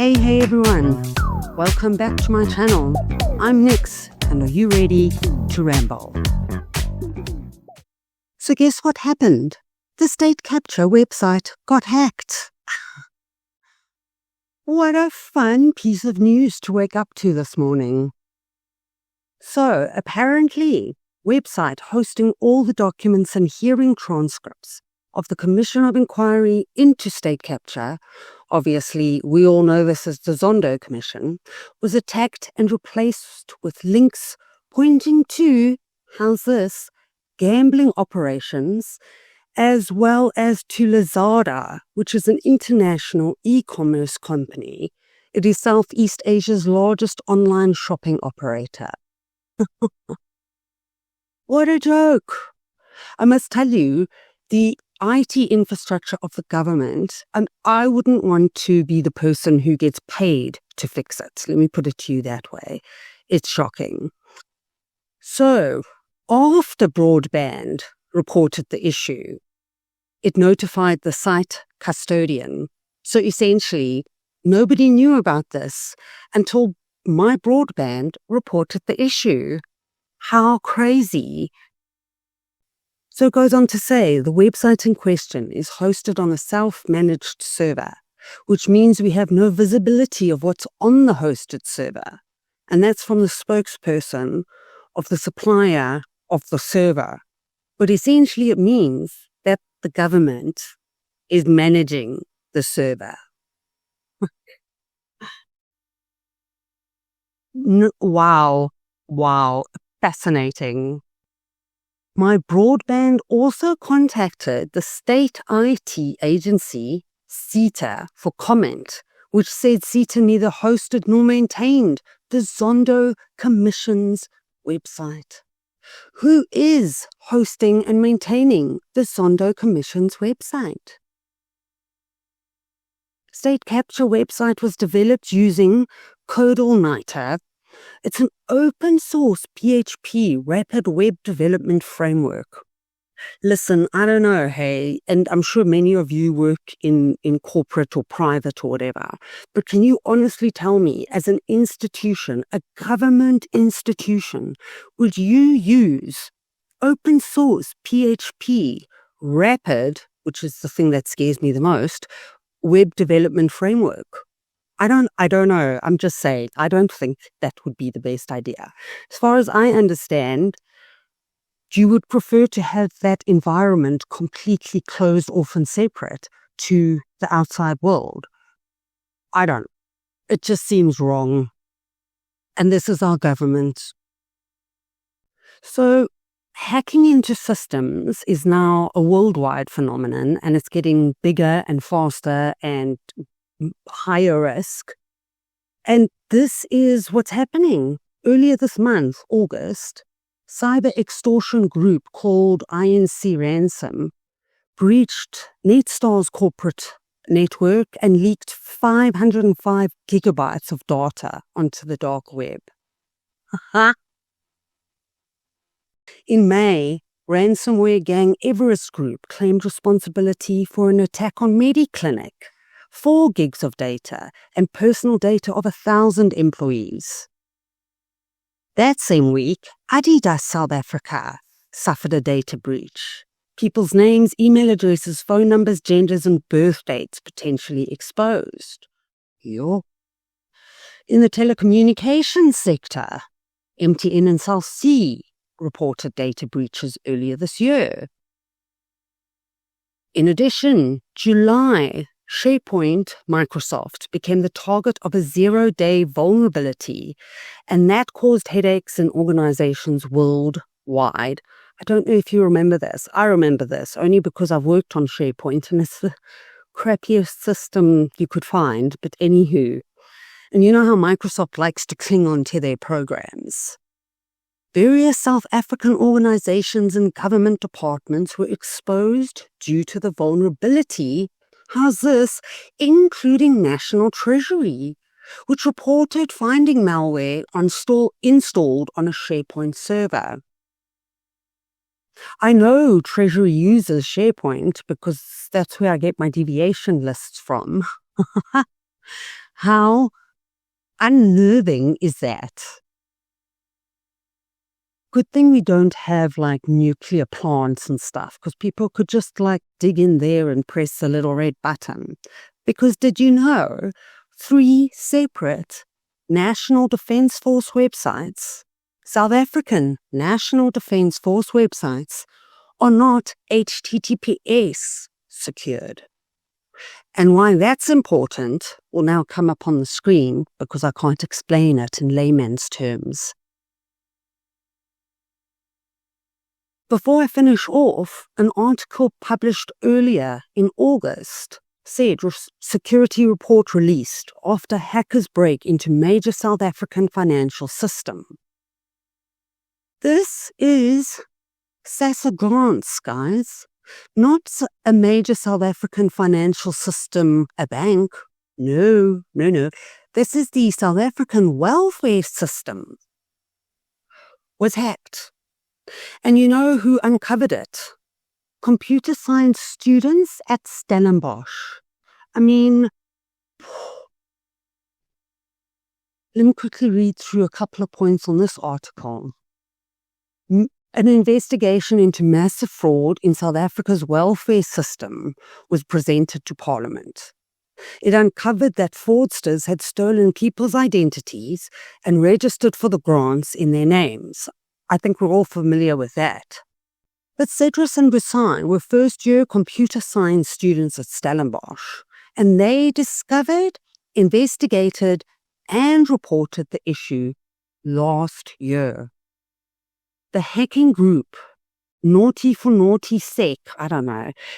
Hey everyone, welcome back to my channel. I'm Nix, and are you ready to ramble? So guess what happened? The state capture website got hacked. What a fun piece of news to wake up to this morning. So apparently, website hosting all the documents and hearing transcripts of the Commission of Inquiry into State Capture, obviously we all know this as the Zondo Commission, was attacked and replaced with links pointing to, how's this, gambling operations, as well as to Lazada, which is an international e-commerce company. It is Southeast Asia's largest online shopping operator. What a joke! I must tell you, the IT infrastructure of the government, and I wouldn't want to be the person who gets paid to fix it. Let me put it to you that way. It's shocking. So, after broadband reported the issue, it notified the site custodian. So essentially, nobody knew about this until my broadband reported the issue. How crazy! So it goes on to say the website in question is hosted on a self-managed server, which means we have no visibility of what's on the hosted server. And that's from the spokesperson of the supplier of the server. But essentially it means that the government is managing the server. Wow, fascinating. My broadband also contacted the state IT agency, SETA, for comment, which said SETA neither hosted nor maintained the Zondo Commission's website. Who is hosting and maintaining the Zondo Commission's website? State Capture website was developed using CodeAllNighter. It's an open source PHP rapid web development framework. Listen, I don't know, hey, and I'm sure many of you work in corporate or private or whatever, but can you honestly tell me, as an institution, a government institution, would you use open source PHP rapid, which is the thing that scares me the most, web development framework? I don't know. I'm just saying, I don't think that would be the best idea. As far as I understand, you would prefer to have that environment completely closed off and separate to the outside world. I don't. It just seems wrong. And this is our government. So, hacking into systems is now a worldwide phenomenon, and it's getting bigger and faster and higher risk. And this is what's happening. Earlier this month, August, cyber extortion group called INC Ransom breached Netstar's corporate network and leaked 505 gigabytes of data onto the dark web. In May, ransomware gang Everest Group claimed responsibility for an attack on MediClinic, 4 gigs of data, and personal data of 1,000 employees. That same week, Adidas South Africa suffered a data breach. People's names, email addresses, phone numbers, genders, and birth dates potentially exposed. Yo. In the telecommunications sector, MTN and South Sea reported data breaches earlier this year. In addition, July, SharePoint Microsoft became the target of a 0-day vulnerability, and that caused headaches in organizations worldwide. I don't know if you remember this. I remember this only because I've worked on SharePoint, and it's the crappiest system you could find, but anywho. And you know how Microsoft likes to cling on to their programs. Various South African organizations and government departments were exposed due to the vulnerability. How's this? Including National Treasury, which reported finding malware installed on a SharePoint server. I know Treasury uses SharePoint because that's where I get my deviation lists from. How unnerving is that? Good thing we don't have like nuclear plants and stuff, because people could just like dig in there and press a little red button. Because did you know 3 separate National Defence Force websites, South African National Defence Force websites, are not HTTPS secured? And why that's important will now come up on the screen because I can't explain it in layman's terms. Before I finish off, an article published earlier in August said security report released after hackers break into major South African financial system. This is SASSA grants, guys. Not a major South African financial system, a bank. No. This is the South African welfare system. Was hacked. And you know who uncovered it? Computer science students at Stellenbosch. I mean, let me quickly read through a couple of points on this article. An investigation into massive fraud in South Africa's welfare system was presented to Parliament. It uncovered that fraudsters had stolen people's identities and registered for the grants in their names. I think we're all familiar with that. But Cedric and Busan were first-year computer science students at Stellenbosch, and they discovered, investigated, and reported the issue last year. The hacking group, Naughty for Naughty Sec,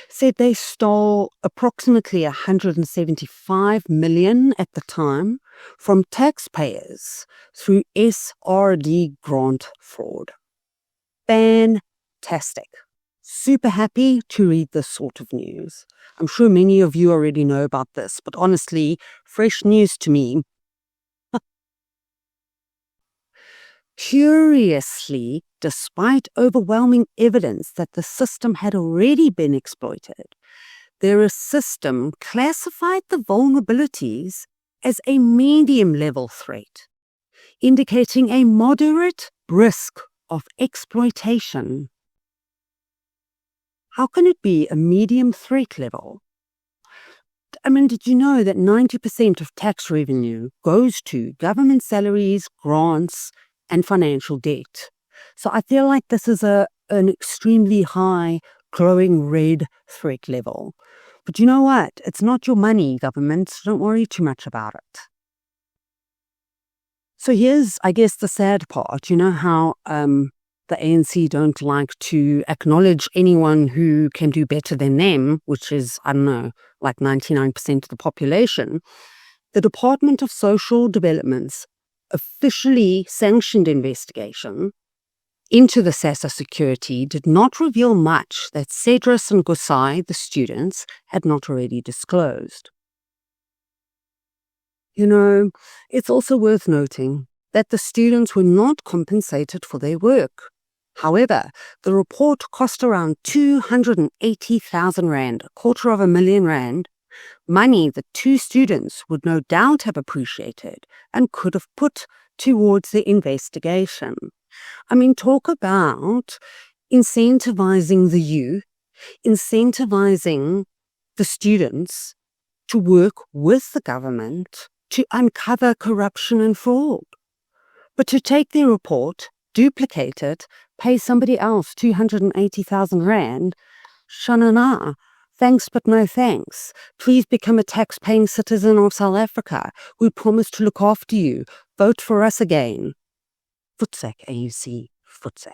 said they stole approximately 175 million at the time from taxpayers through SRD grant fraud. Fantastic. Super happy to read this sort of news. I'm sure many of you already know about this, but honestly, fresh news to me. Curiously, despite overwhelming evidence that the system had already been exploited, their system classified the vulnerabilities as a medium-level threat, indicating a moderate risk of exploitation. How can it be a medium threat level? I mean, did you know that 90% of tax revenue goes to government salaries, grants, and financial debt? So I feel like this is an extremely high, glowing red threat level. But you know what? It's not your money, government. Don't worry too much about it. So here's, I guess, the sad part. You know how the ANC don't like to acknowledge anyone who can do better than them, which is, like 99% of the population. The Department of Social Development's officially sanctioned investigation into the SASSA security did not reveal much that Cedric and Gosai, the students, had not already disclosed. You know, it's also worth noting that the students were not compensated for their work. However, the report cost around 280,000 rand, R250,000, money that 2 students would no doubt have appreciated and could have put towards the investigation. I mean, talk about incentivizing the youth, incentivizing the students to work with the government to uncover corruption and fraud. But to take their report, duplicate it, pay somebody else 280,000 rand, shanana, thanks but no thanks. Please become a tax-paying citizen of South Africa. We promise to look after you. Vote for us again. Futsak, AUC, Futsak.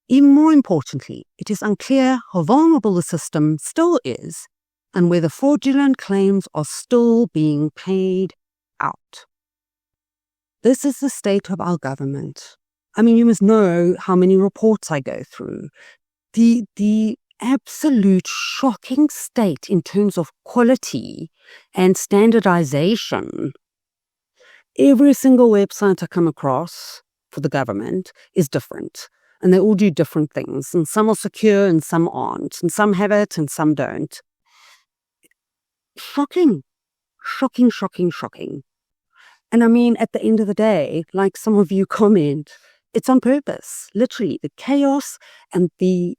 Even more importantly, it is unclear how vulnerable the system still is and whether fraudulent claims are still being paid out. This is the state of our government. I mean, you must know how many reports I go through. The absolute shocking state in terms of quality and standardization. Every single website I come across for the government is different, and they all do different things, and some are secure and some aren't, and some have it and some don't. Shocking. Shocking, shocking, shocking. And I mean, at the end of the day, like some of you comment, it's on purpose. Literally, the chaos and the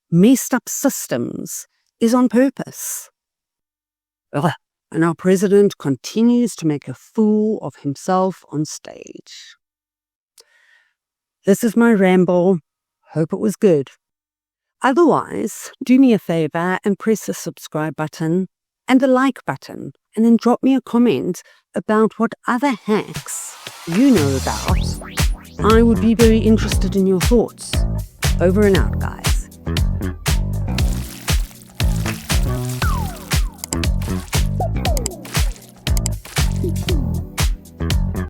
messed up systems is on purpose. Ugh. And our president continues to make a fool of himself on stage. This is my ramble. Hope it was good. Otherwise, do me a favor and press the subscribe button and the like button, and then drop me a comment about what other hacks you know about. I would be very interested in your thoughts. Over and out, guys.